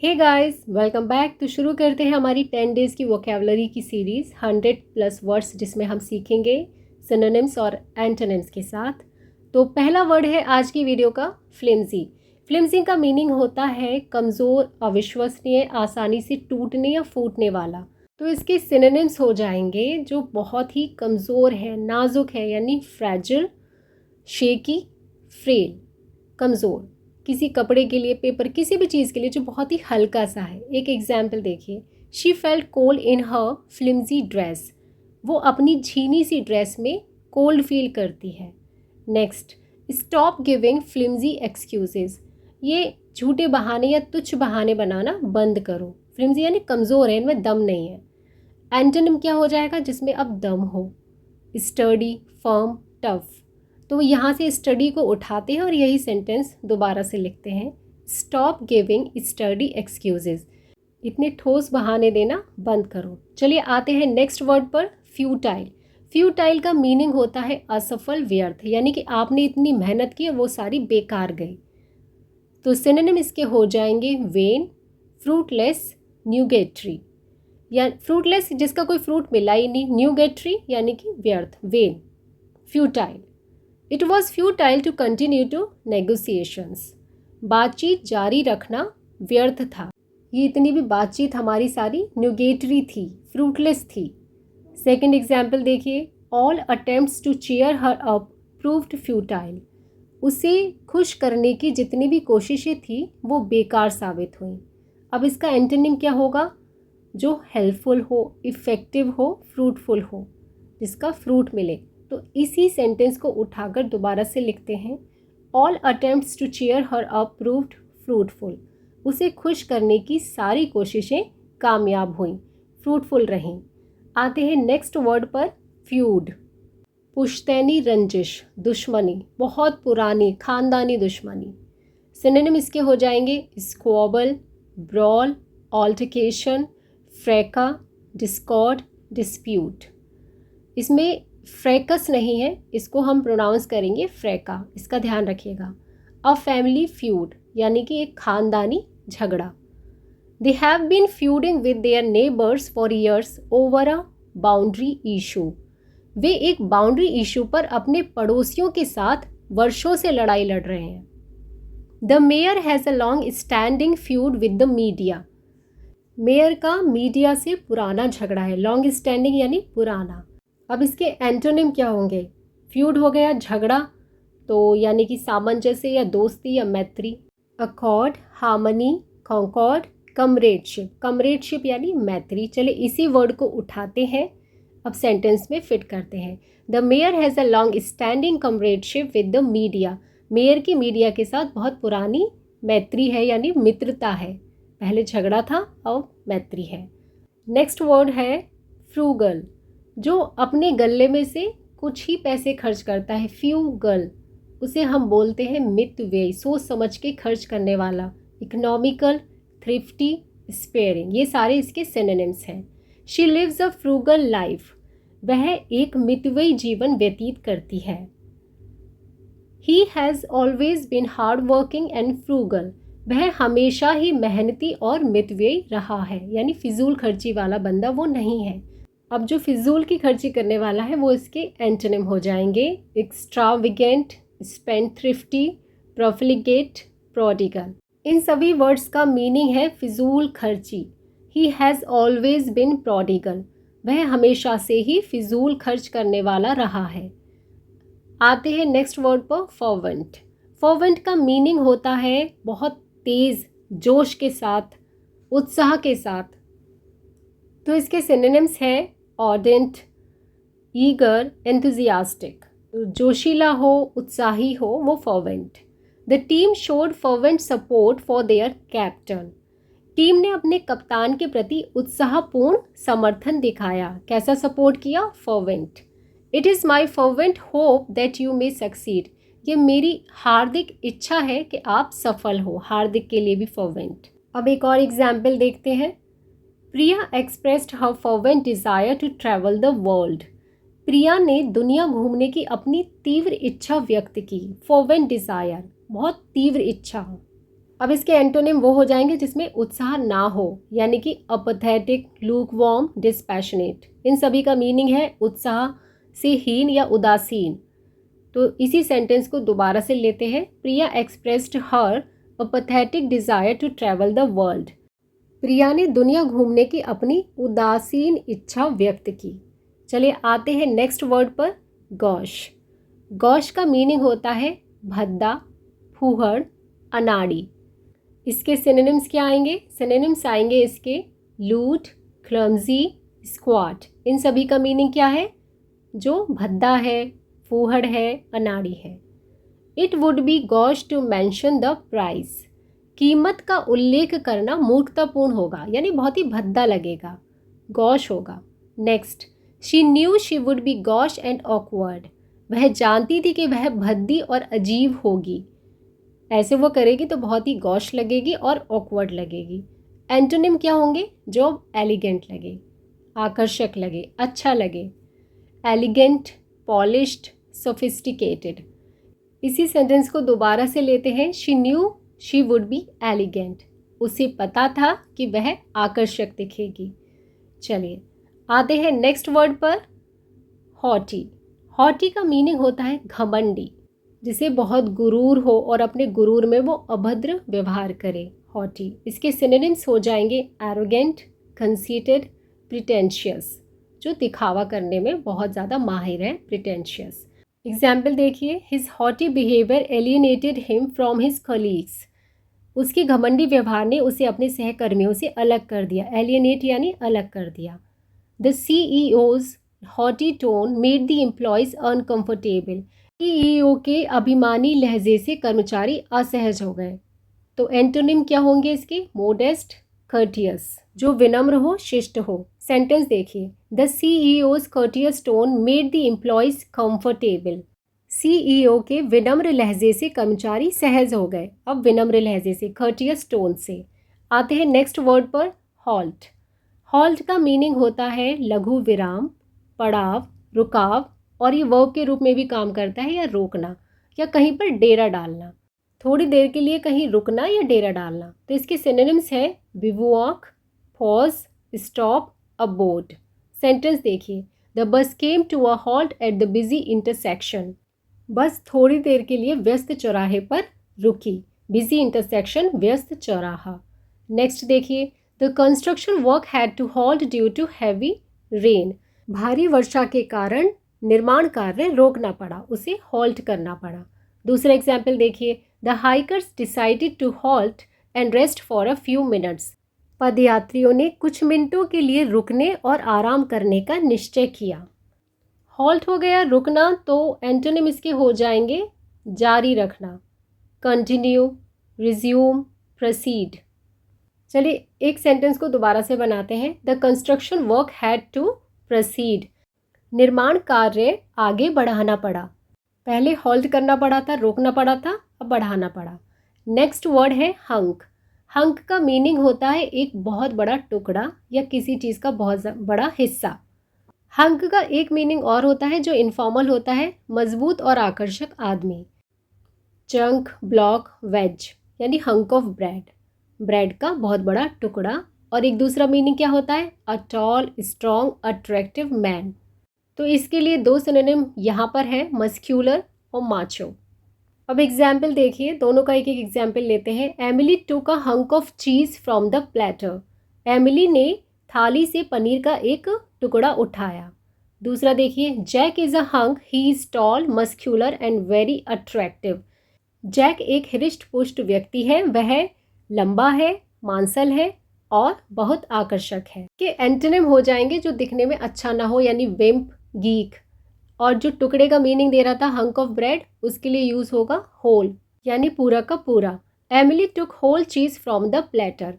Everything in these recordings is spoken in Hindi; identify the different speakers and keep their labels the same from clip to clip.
Speaker 1: Hey guys, welcome back. तो शुरू करते हैं हमारी 10 डेज़ की वोकेबलरी की सीरीज़ 100+ वर्ड्स, जिसमें हम सीखेंगे सिनोनिम्स और एंटोनिम्स के साथ। तो पहला वर्ड है आज की वीडियो का फ्लिम्जी। फ्लिम्जी का मीनिंग होता है कमज़ोर, अविश्वसनीय, आसानी से टूटने या फूटने वाला। तो इसके सिनोनिम्स हो जाएंगे जो बहुत ही कमज़ोर है, नाजुक है, यानी फ्रैजिल, शेकी, फ्रेल। कमज़ोर किसी कपड़े के लिए, पेपर, किसी भी चीज़ के लिए जो बहुत ही हल्का सा है। एक एग्जाम्पल देखिए, she felt cold in her flimsy dress. वो अपनी झीनी सी ड्रेस में कोल्ड फील करती है। Next, stop giving flimsy excuses. ये झूठे बहाने या तुच्छ बहाने बनाना बंद करो। फ्लिम्जी यानी कमज़ोर है, इनमें दम नहीं है। एंटोनिम क्या हो जाएगा जिसमें अब दम हो? Sturdy, firm, tough. तो यहाँ से स्टडी को उठाते हैं और यही सेंटेंस दोबारा से लिखते हैं, स्टॉप गिविंग स्टडी एक्सक्यूजेज। इतने ठोस बहाने देना बंद करो। चलिए आते हैं नेक्स्ट वर्ड पर, फ्यूटाइल। फ्यूटाइल का मीनिंग होता है असफल, व्यर्थ, यानी कि आपने इतनी मेहनत की और वो सारी बेकार गई। तो सिनोनिम इसके हो जाएंगे वेन, फ्रूटलेस, न्यूगेटरी। या फ्रूटलेस जिसका कोई फ्रूट मिला ही नहीं, न्यूगेटरी यानी कि व्यर्थ, vain, futile. It was futile to continue to negotiations. बातचीत जारी रखना व्यर्थ था। ये इतनी भी बातचीत हमारी सारी न्यूगेटरी थी, फ्रूटलेस थी। सेकेंड एग्जाम्पल देखिए, all attempts to cheer her up proved futile. उसे खुश करने की जितनी भी कोशिशें थी वो बेकार साबित हुई। अब इसका एंटोनिम क्या होगा? जो हेल्पफुल हो, इफ़ेक्टिव हो, फ्रूटफुल हो, जिसका फ्रूट मिले। तो इसी सेंटेंस को उठाकर दोबारा से लिखते हैं, all attempts to cheer her up proved fruitful. उसे खुश करने की सारी कोशिशें कामयाब हुईं, फ्रूटफुल रहीं। आते हैं नेक्स्ट वर्ड पर, फ्यूड। पुश्तैनी रंजिश, दुश्मनी, बहुत पुरानी खानदानी दुश्मनी। सिनोनिम इसके हो जाएंगे स्क्वॉबल, ब्रॉल, ऑल्टरकेशन, फ्रैका, डिस्कॉर्ड, डिस्प्यूट। इसमें फ्रैकस नहीं है, इसको हम प्रोनाउंस करेंगे फ्रैका, इसका ध्यान रखिएगा। अ फैमिली फ्यूड यानी कि एक खानदानी झगड़ा। They have been feuding with their neighbours for years over a boundary issue. वे एक बाउंड्री इशू पर अपने पड़ोसियों के साथ वर्षों से लड़ाई लड़ रहे हैं। The mayor has a long standing feud with the media. Mayor का मीडिया से पुराना झगड़ा है। लॉन्ग स्टैंडिंग यानी पुराना। अब इसके एंटोनिम क्या होंगे? फ्यूड हो गया झगड़ा, तो यानी कि सामंजस्य या दोस्ती या मैत्री। Accord, harmony, concord, comradeship. Comradeship यानी मैत्री। चलिए इसी वर्ड को उठाते हैं, अब सेंटेंस में फिट करते हैं। The mayor has a long standing comradeship with the media. Mayor की मीडिया के साथ बहुत पुरानी मैत्री है, यानी मित्रता है। पहले झगड़ा था, अब मैत्री है। नेक्स्ट वर्ड है फ्रूगल, जो अपने गल्ले में से कुछ ही पैसे खर्च करता है। फ्यूगल, उसे हम बोलते हैं मितव्ययी, सोच समझ के खर्च करने वाला। इकोनॉमिकल, थ्रिफ्टी, स्पेयरिंग, ये सारे इसके सिनोनिम्स हैं। She lives a frugal life, वह एक मितव्ययी जीवन व्यतीत करती है। He has always been hard working and frugal, वह हमेशा ही मेहनती और मितव्ययी रहा है, यानी फिजूल खर्ची वाला बंदा वो नहीं है। अब जो फिजूल की खर्ची करने वाला है वो इसके एंटोनिम हो जाएंगे एक्स्ट्रावेगेंट, स्पेंडथ्रिफ्टी, प्रोफिलिगेट, प्रोडिगल। इन सभी वर्ड्स का मीनिंग है फिजूल खर्ची। ही हैज़ ऑलवेज बिन प्रोडिगल, वह हमेशा से ही फिजूल खर्च करने वाला रहा है। आते हैं नेक्स्ट वर्ड पर, फर्वेंट। फर्वेंट का मीनिंग होता है बहुत तेज़, जोश के साथ, उत्साह के साथ। तो इसके सिनोनिम्स हैं ऑर्डेंट, ईगर, एंथुजियास्टिक। जोशीला हो, उत्साही हो, वो fervent. The team showed fervent support for their captain. Team ने अपने कप्तान के प्रति उत्साहपूर्ण समर्थन दिखाया। कैसा सपोर्ट किया? Fervent. It is my fervent hope that you may succeed, ये मेरी हार्दिक इच्छा है कि आप सफल हो। हार्दिक के लिए भी फर्वेंट। अब एक और एग्जाम्पल देखते हैं। Priya expressed her fervent desire to travel the world. Priya ने दुनिया घूमने की अपनी तीव्र इच्छा व्यक्त की। फर्वेंट डिज़ायर, बहुत तीव्र इच्छा। अब इसके एंटोनिम वो हो जाएंगे जिसमें उत्साह ना हो, यानी कि अपैथेटिक, लूकवार्म, डिस्पैशनेट। इन सभी का मीनिंग है उत्साह से हीन या उदासीन। तो इसी सेंटेंस को दोबारा से लेते हैं। Priya expressed her apathetic desire to travel the world. Priya ने दुनिया घूमने की अपनी उदासीन इच्छा व्यक्त की। चलिए आते हैं नेक्स्ट वर्ड पर, गॉश। गॉश का मीनिंग होता है भद्दा, फूहड़, अनाड़ी। इसके सिनोनिम्स क्या आएंगे? सिनोनिम्स आएंगे इसके लूट, क्लमजी, स्क्वाट। इन सभी का मीनिंग क्या है? जो भद्दा है, फूहड़ है, अनाड़ी है। It would be gauche to mention the price. कीमत का उल्लेख करना मूर्खतापूर्ण होगा, यानी बहुत ही भद्दा लगेगा, गॉश होगा। Next, she knew she would be gosh and awkward. वह जानती थी कि वह भद्दी और अजीब होगी। ऐसे वो करेगी तो बहुत ही गॉश लगेगी और ऑकवर्ड लगेगी। एंटोनिम क्या होंगे? जो एलिगेंट लगे, आकर्षक लगे, अच्छा लगे। Elegant, polished, sophisticated. इसी सेंटेंस को दोबारा से लेते हैं। She knew she would be elegant. उसे पता था कि वह आकर्षक दिखेगी। चलिए आते हैं नेक्स्ट वर्ड पर, हॉटी। हॉटी का मीनिंग होता है घमंडी, जिसे बहुत गुरूर हो और अपने गुरूर में वो अभद्र व्यवहार करे, हॉटी। इसके सिनोनिम्स हो जाएंगे एरोगेंट, कंसीटेड, प्रिटेंशियस। जो दिखावा करने में बहुत ज़्यादा माहिर है, प्रिटेंशियस। एग्जाम्पल देखिए, his haughty behaviour alienated him from his colleagues. उसकी घमंडी व्यवहार ने उसे अपने सहकर्मियों से अलग कर दिया। एलियनेट यानी अलग कर दिया। The CEO's haughty tone made the employees uncomfortable. CEO के अभिमानी लहजे से कर्मचारी असहज हो गए। तो एंटोनिम क्या होंगे इसके? Modest, courteous. जो विनम्र हो, शिष्ट हो। सेंटेंस देखिए, the CEO's courteous tone made the employees comfortable। CEO के विनम्र लहजे से कर्मचारी सहज हो गए। अब विनम्र लहजे से, courteous tone से। आते हैं नेक्स्ट वर्ड पर, हॉल्ट। हॉल्ट का मीनिंग होता है लघु विराम, पड़ाव, रुकाव, और ये वर्ब के रूप में भी काम करता है, या रोकना या कहीं पर डेरा डालना। थोड़ी देर के लिए कहीं रुकना या डेरा डालना। तो इसके सिनोनिम्स है bivouac, pause, stop, abort. Sentence देखिए, the bus came to a halt at the busy intersection. Bus थोड़ी देर के लिए व्यस्त चौराहे पर रुकी। बिजी इंटरसेक्शन, व्यस्त चौराहा। नेक्स्ट देखिए, the construction work had to halt due to heavy rain. भारी वर्षा के कारण निर्माण कार्य रोकना पड़ा, उसे हॉल्ट करना पड़ा। दूसरा एग्जाम्पल देखिए, the hikers decided to halt and rest for a few minutes. पदयात्रियों ने कुछ मिनटों के लिए रुकने और आराम करने का निश्चय किया। हॉल्ट हो गया रुकना, तो एंटोनिम इसके हो जाएंगे जारी रखना, कंटिन्यू, रिज्यूम, प्रोसीड। चलिए एक सेंटेंस को दोबारा से बनाते हैं। The construction work had to proceed. निर्माण कार्य आगे बढ़ाना पड़ा। पहले हॉल्ट करना पड़ा था, रोकना पड़ा था, अब बढ़ाना पड़ा। नेक्स्ट वर्ड है हंक। हंक का मीनिंग होता है एक बहुत बड़ा टुकड़ा या किसी चीज़ का बहुत बड़ा हिस्सा। हंक का एक मीनिंग और होता है जो इनफॉर्मल होता है, मजबूत और आकर्षक आदमी। चंक, ब्लॉक, वेज, यानी हंक ऑफ ब्रेड, ब्रेड का बहुत बड़ा टुकड़ा। और एक दूसरा मीनिंग क्या होता है? A tall, strong, attractive man. तो इसके लिए दो सिनोनिम यहाँ पर है, मस्क्यूलर और माचो। अब एग्जाम्पल देखिए, दोनों का एक एक एग्जाम्पल लेते हैं। Emily took a hunk of cheese from the platter. Emily ने थाली से पनीर का एक टुकड़ा उठाया। दूसरा देखिए, Jack is a hunk, he is tall, muscular and very attractive. Jack एक हृष्ट पुष्ट व्यक्ति है, वह लंबा है, मांसल है और बहुत आकर्षक है। के एंटोनिम हो जाएंगे जो दिखने में अच्छा ना हो, यानी विम्प, गीक। और जो टुकड़े का मीनिंग दे रहा था हंक ऑफ ब्रेड, उसके लिए यूज होगा होल, यानी पूरा का पूरा। एमिली टुक होल चीज फ्रॉम द प्लेटर।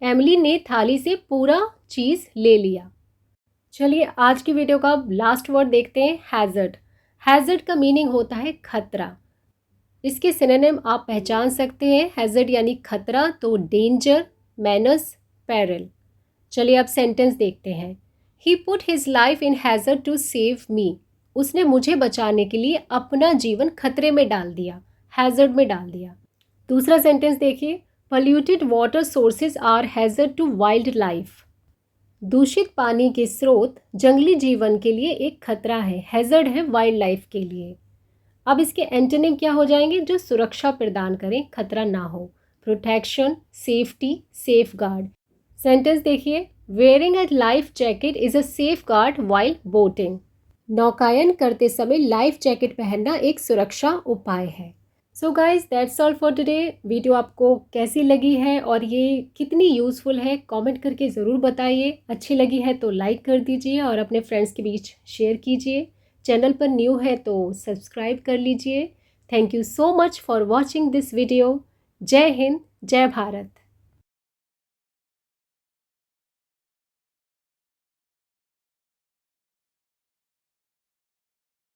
Speaker 1: एमिली ने थाली से पूरा चीज ले लिया। चलिए आज की वीडियो का लास्ट वर्ड देखते हैं, हैजर्ड। हैजर्ड का मीनिंग होता है खतरा। इसके सिनोनिम आप पहचान सकते हैं। हैजर्ड यानी खतरा, तो डेंजर, मेनस, पेरिल। चलिए अब सेंटेंस देखते हैं। He put his life in hazard to save me. उसने मुझे बचाने के लिए अपना जीवन खतरे में डाल दिया, हैजर्ड में डाल दिया। दूसरा सेंटेंस देखिए, Polluted water sources are hazard to wildlife. दूषित पानी के स्रोत जंगली जीवन के लिए एक खतरा है, हैजर्ड है वाइल्ड लाइफ के लिए। अब इसके एंटोनिम क्या हो जाएंगे? जो सुरक्षा प्रदान करें, खतरा ना हो। Protection, safety, safeguard. Sentence देखिए, wearing a life jacket is a safeguard while boating. नौकायन करते समय लाइफ जैकेट पहनना एक सुरक्षा उपाय है। So guys, that's all for today. Video आपको कैसी लगी है और ये कितनी यूज़फुल है, कमेंट करके ज़रूर बताइए। अच्छी लगी है तो लाइक कर दीजिए और अपने फ्रेंड्स के बीच शेयर कीजिए। चैनल पर न्यू है तो सब्सक्राइब कर लीजिए। Thank you so much for watching this video. जय हिंद, जय भारत।